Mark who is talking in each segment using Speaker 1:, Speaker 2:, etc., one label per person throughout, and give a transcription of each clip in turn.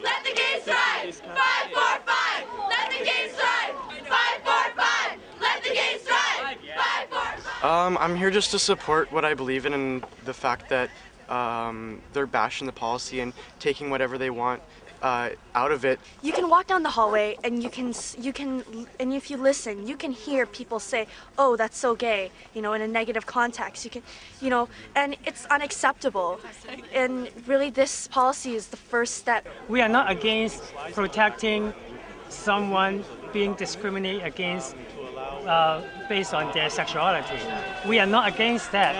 Speaker 1: Let the gays thrive! 545! Let the gays thrive! 545! Let the gays thrive! 545!
Speaker 2: I'm here just to support what I believe in and the fact that they're bashing the policy and taking whatever they want out of it.
Speaker 3: You can walk down the hallway and and if you listen, you can hear people say, "Oh, that's so gay," in a negative context. And it's unacceptable. And really, this policy is the first step.
Speaker 4: We are not against protecting someone being discriminated against based on their sexuality. We are not against that.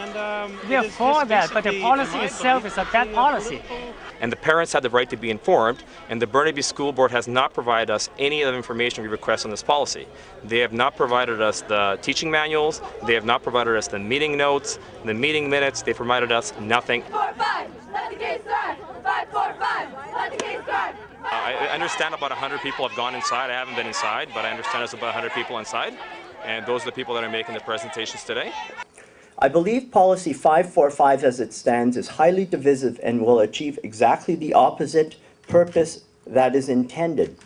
Speaker 4: We are for that, but the policy itself is a bad policy.
Speaker 5: And the parents have the right to be informed, and the Burnaby School Board has not provided us any of the information we request on this policy. They have not provided us the teaching manuals, they have not provided us the meeting notes, the meeting minutes, they provided us nothing.
Speaker 1: 545! Let the gays thrive! 545! Let the gays thrive!
Speaker 5: I understand about 100 people have gone inside. I haven't been inside, but I understand there's about 100 people inside, and those are the people that are making the presentations today.
Speaker 6: I believe Policy 545 as it stands is highly divisive and will achieve exactly the opposite purpose that is intended.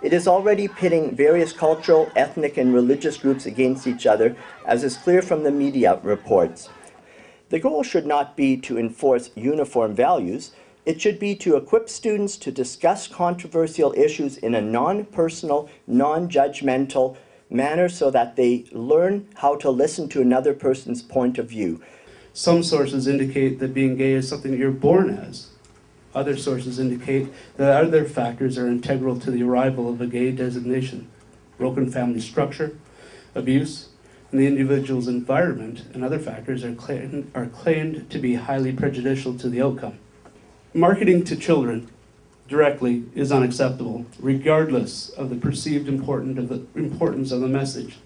Speaker 6: It is already pitting various cultural, ethnic, and religious groups against each other, as is clear from the media reports. The goal should not be to enforce uniform values. It should be to equip students to discuss controversial issues in a non-personal, non-judgmental manner so that they learn how to listen to another person's point of view.
Speaker 7: Some sources indicate that being gay is something that you're born as. Other sources indicate that other factors are integral to the arrival of a gay designation. Broken family structure, abuse, and the individual's environment and other factors are claimed to be highly prejudicial to the outcome. Marketing to children directly is unacceptable, regardless of the perceived importance of the message.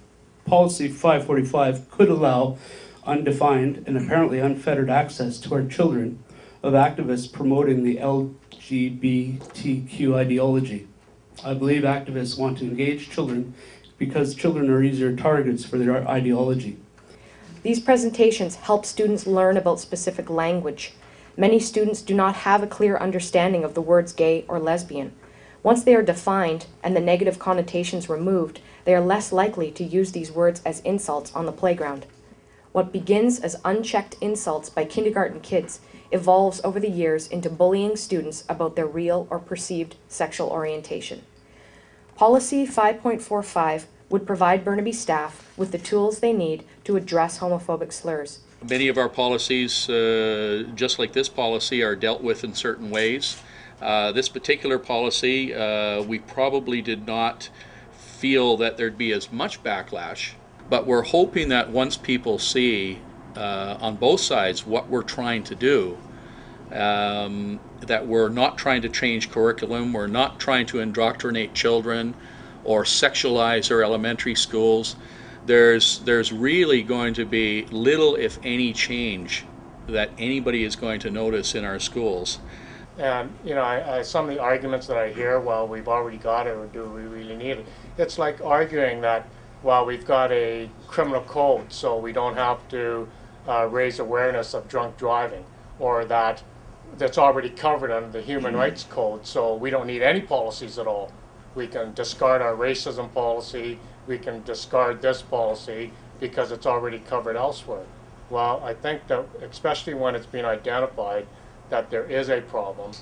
Speaker 7: Policy 545 could allow undefined and apparently unfettered access to our children of activists promoting the LGBTQ ideology. I believe activists want to engage children because children are easier targets for their ideology.
Speaker 8: These presentations help students learn about specific language. Many students do not have a clear understanding of the words gay or lesbian. Once they are defined and the negative connotations removed, they are less likely to use these words as insults on the playground. What begins as unchecked insults by kindergarten kids evolves over the years into bullying students about their real or perceived sexual orientation. Policy 5.45 would provide Burnaby staff with the tools they need to address homophobic slurs.
Speaker 9: Many of our policies, just like this policy, are dealt with in certain ways. This particular policy, we probably did not feel that there'd be as much backlash, but we're hoping that once people see on both sides what we're trying to do, that we're not trying to change curriculum, we're not trying to indoctrinate children or sexualize our elementary schools. There's really going to be little, if any, change that anybody is going to notice in our schools.
Speaker 10: And some of the arguments that I hear, well, we've already got it, or do we really need it? It's like arguing that, well, we've got a criminal code, so we don't have to raise awareness of drunk driving, or that's already covered under the Human Rights Code, so we don't need any policies at all. We can discard our racism policy, we can discard this policy because it's already covered elsewhere. Well, I think that, especially when it's been identified that there is a problem,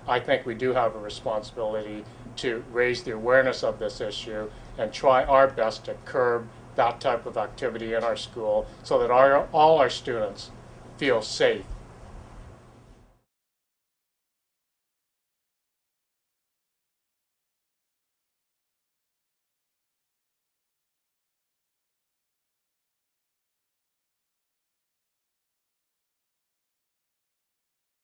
Speaker 10: I think we do have a responsibility to raise the awareness of this issue and try our best to curb that type of activity in our school so that all our students feel safe